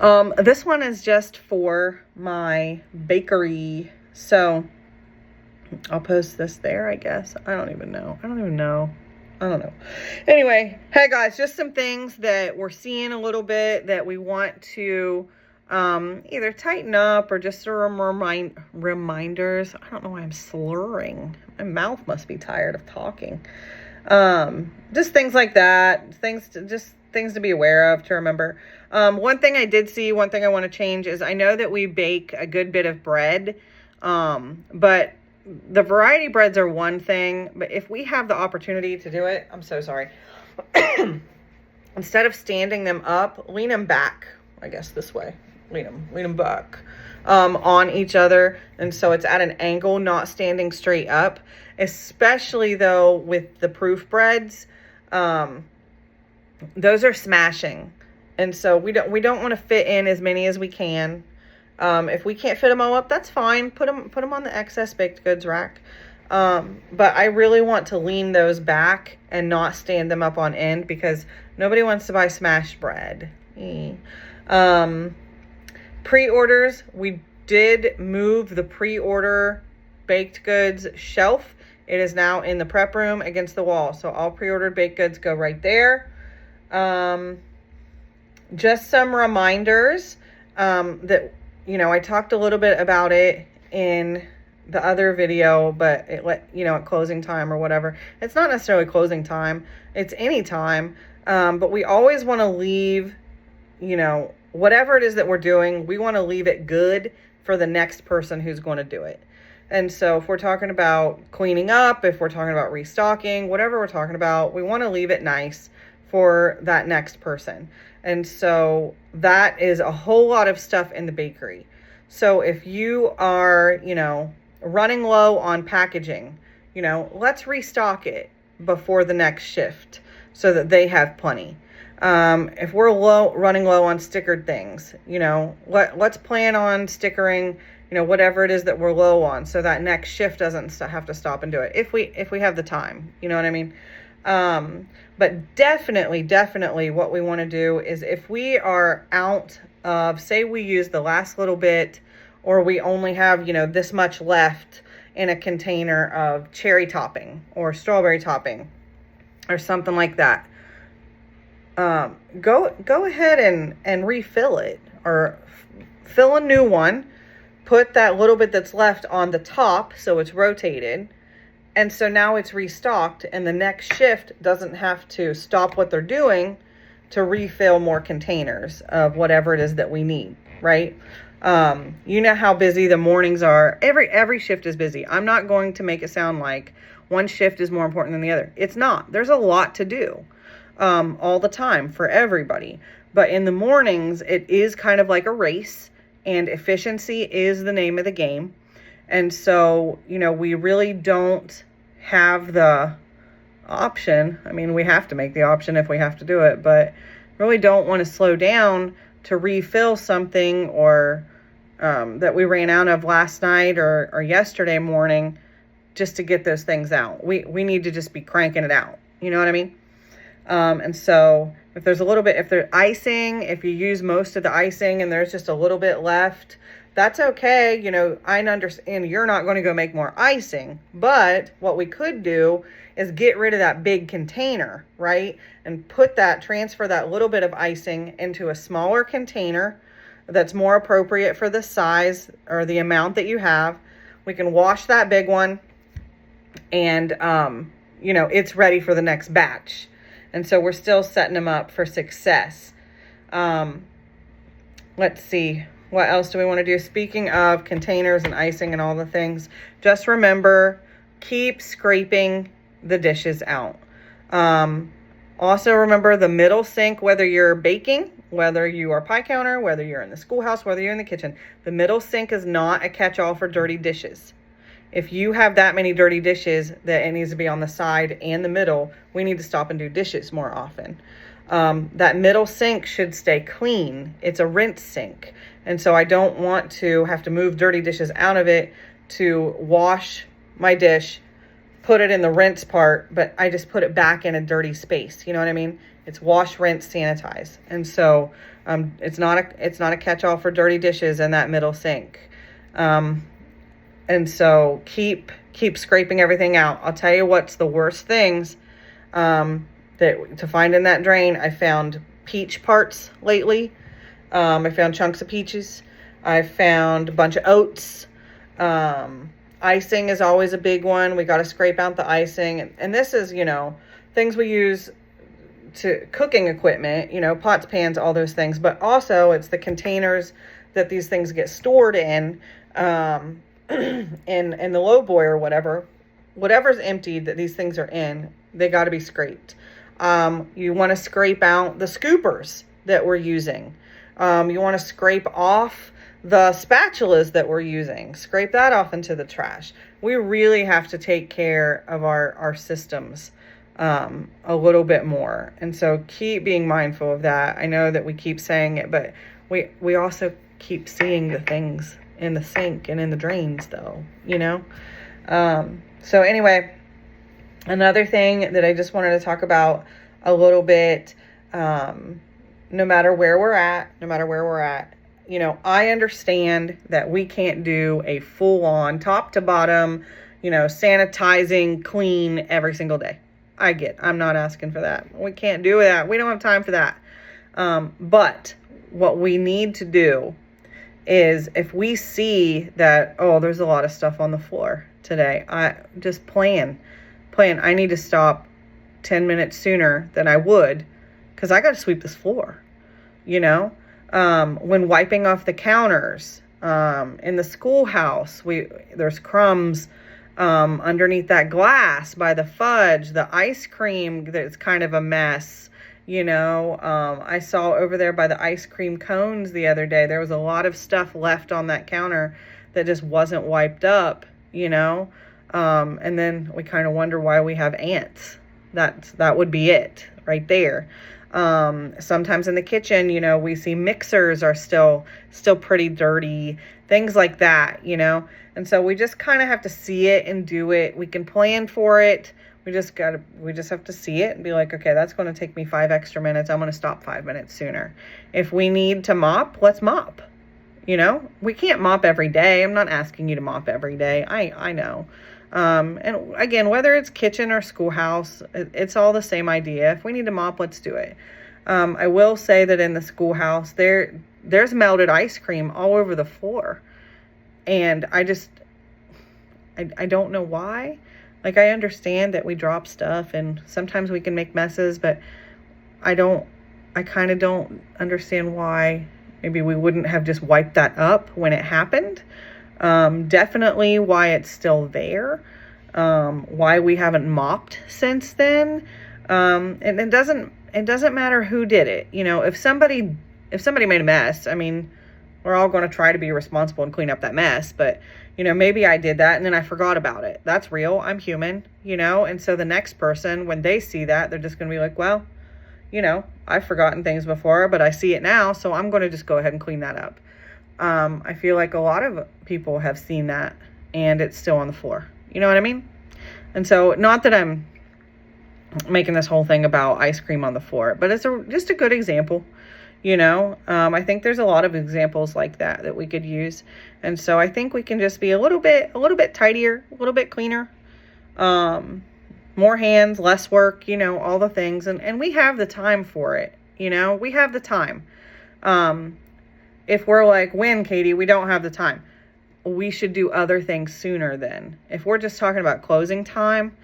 This one is just for my bakery. So I'll post this there, I guess. I don't know. Anyway, hey guys, just some things that we're seeing a little bit that we want to either tighten up or just some reminders. I don't know why I'm slurring. My mouth must be tired of talking. Just things like that. Things to be aware of, to remember. One thing I want to change is I know that we bake a good bit of bread, but the variety breads are one thing, but if we have the opportunity to do it, I'm so sorry. Instead of standing them up, lean them back, I guess this way. Lean them back, on each other. And so it's at an angle, not standing straight up, especially though with the proof breads. Those are smashing. And so we don't want to fit in as many as we can. If we can't fit them all up, that's fine. Put them on the excess baked goods rack. But I really want to lean those back and not stand them up on end because nobody wants to buy smashed bread. Pre-orders, we did move the pre-order baked goods shelf. It is now in the prep room against the wall. So all pre-ordered baked goods go right there. Just some reminders, that, I talked a little bit about it in the other video, but at closing time or whatever. It's not necessarily closing time. It's any time. But we always want to leave, whatever it is that we're doing, we want to leave it good for the next person who's going to do it. And so if we're talking about cleaning up, if we're talking about restocking, whatever we're talking about, we want to leave it nice for that next person. And so that is a whole lot of stuff in the bakery. So if you are, running low on packaging, let's restock it before the next shift so that they have plenty. If we're running low on stickered things, let's plan on stickering, whatever it is that we're low on, so that next shift doesn't have to stop and do it. If we have the time, you know what I mean? But definitely what we want to do is if we are out of, say we use the last little bit, or we only have, this much left in a container of cherry topping or strawberry topping or something like that. Go ahead and refill it, or fill a new one, put that little bit that's left on the top so it's rotated. And so now it's restocked, and the next shift doesn't have to stop what they're doing to refill more containers of whatever it is that we need, right? You know how busy the mornings are. Every shift is busy. I'm not going to make it sound like one shift is more important than the other. It's not. There's a lot to do all the time for everybody. But in the mornings, it is kind of like a race, and efficiency is the name of the game. And so, we really don't have the option. I mean, we have to make the option if we have to do it, but really don't want to slow down to refill something or that we ran out of last night or yesterday morning just to get those things out. We need to just be cranking it out. You know what I mean? And so if there's icing, if you use most of the icing and there's just a little bit left, that's okay. I understand you're not going to go make more icing, but what we could do is get rid of that big container, right? And transfer that little bit of icing into a smaller container that's more appropriate for the size or the amount that you have. We can wash that big one and, it's ready for the next batch. And so we're still setting them up for success. Let's see. What else do we want to do? Speaking of containers and icing and all the things, just remember, keep scraping the dishes out. Also remember the middle sink, whether you're baking, whether you are pie counter, whether you're in the schoolhouse, whether you're in the kitchen, the middle sink is not a catch-all for dirty dishes. If you have that many dirty dishes that it needs to be on the side and the middle, we need to stop and do dishes more often. That middle sink should stay clean. It's a rinse sink. And so I don't want to have to move dirty dishes out of it to wash my dish, put it in the rinse part, but I just put it back in a dirty space. You know what I mean? It's wash, rinse, sanitize. And so It's not a catch-all for dirty dishes in that middle sink. And so keep scraping everything out. I'll tell you what's the worst things that to find in that drain. I found peach parts lately. I found chunks of peaches. I found a bunch of oats. Icing is always a big one. We got to scrape out the icing. And this is, things we use to cooking equipment, pots, pans, all those things. But also it's the containers that these things get stored in the low boy or whatever's emptied that these things are in, they got to be scraped. You want to scrape out the scoopers that we're using. You want to scrape off the spatulas that we're using. Scrape that off into the trash. We really have to take care of our systems a little bit more. And so keep being mindful of that. I know that we keep saying it, but we also keep seeing the things in the sink and in the drains though, So anyway, another thing that I just wanted to talk about a little bit, no matter where we're at, I understand that we can't do a full on top to bottom, sanitizing, clean every single day. I'm not asking for that. We can't do that. We don't have time for that. But what we need to do is if we see that, there's a lot of stuff on the floor today, I just plan. I need to stop 10 minutes sooner than I would because I got to sweep this floor, when wiping off the counters, in the schoolhouse, there's crumbs, underneath that glass by the fudge, the ice cream that's kind of a mess. I saw over there by the ice cream cones the other day, there was a lot of stuff left on that counter that just wasn't wiped up, and then we kind of wonder why we have ants. That would be it right there. Sometimes in the kitchen, we see mixers are still pretty dirty, things like that, and so we just kind of have to see it and do it. We can plan for it. We just have to see it and be like, okay, that's going to take me 5 extra minutes. I'm going to stop 5 minutes sooner. If we need to mop, let's mop. We can't mop every day. I'm not asking you to mop every day. I know. And again, whether it's kitchen or schoolhouse, it's all the same idea. If we need to mop, let's do it. I will say that in the schoolhouse, there's melted ice cream all over the floor. And I don't know why. Like, I understand that we drop stuff and sometimes we can make messes, but I kind of don't understand why maybe we wouldn't have just wiped that up when it happened. Definitely why it's still there. Why we haven't mopped since then. And it doesn't matter who did it. If somebody made a mess, we're all going to try to be responsible and clean up that mess, but maybe I did that and then I forgot about it. That's real. I'm human, and so the next person, when they see that, they're just going to be like, well, I've forgotten things before, but I see it now, so I'm going to just go ahead and clean that up. I feel like a lot of people have seen that and it's still on the floor. You know what I mean? And so, not that I'm making this whole thing about ice cream on the floor, but it's just a good example. I think there's a lot of examples like that we could use. And so I think we can just be a little bit tidier, a little bit cleaner, more hands, less work, all the things. And we have the time for it. We have the time. If we're like, when, Katie, we don't have the time, we should do other things sooner then. If we're just talking about closing time,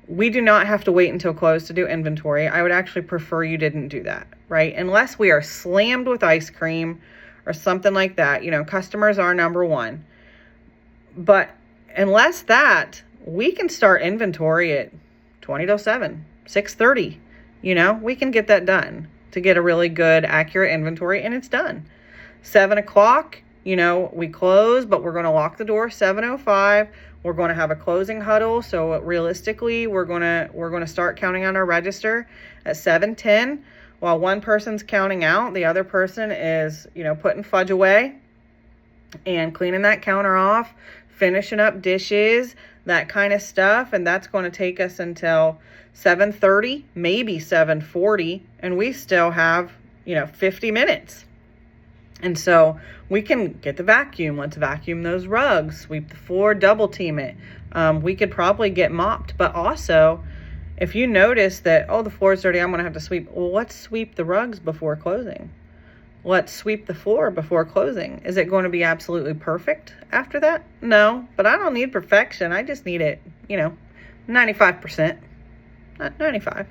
we do not have to wait until close to do inventory. I would actually prefer you didn't do that, right? Unless we are slammed with ice cream or something like that. Customers are number one. But unless that, we can start inventory at 20 to 7, 6:30. We can get that done to get a really good, accurate inventory, and it's done. 7 o'clock, we close, but we're going to lock the door 7:05. We're going to have a closing huddle. So realistically, we're going to start counting on our register at 7:10. While one person's counting out, the other person is, putting fudge away and cleaning that counter off, finishing up dishes, that kind of stuff. And that's going to take us until 7:30, maybe 7:40. And we still have, 50 minutes And so we can get the vacuum. Let's vacuum those rugs, sweep the floor, double team it. We could probably get mopped, but also if you notice that, oh, the floor's dirty, I'm going to have to sweep. Well, let's sweep the rugs before closing. Let's sweep the floor before closing. Is it going to be absolutely perfect after that? No, but I don't need perfection. I just need it, 95%, not 95,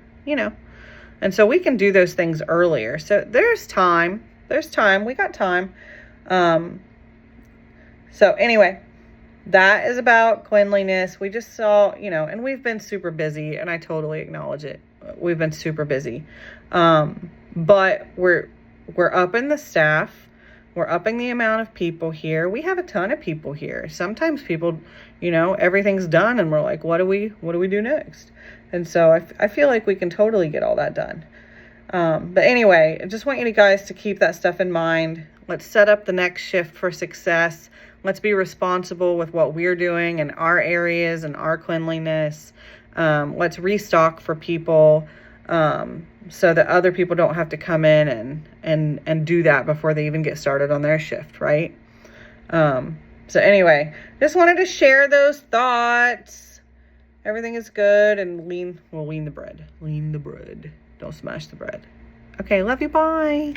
And so we can do those things earlier. So there's time. We got time. So anyway, that is about cleanliness. We just saw, and we've been super busy, and I totally acknowledge it. We've been super busy. But we're upping the staff. We're upping the amount of people here. We have a ton of people here. Sometimes people, everything's done and we're like, what do we do next? And so I feel like we can totally get all that done. But anyway, I just want you guys to keep that stuff in mind. Let's set up the next shift for success. Let's be responsible with what we're doing in our areas and our cleanliness. Let's restock for people so that other people don't have to come in and do that before they even get started on their shift, right? So anyway, just wanted to share those thoughts. Everything is good, and lean the bread. Lean the bread. Don't smash the bread. Okay, love you. Bye.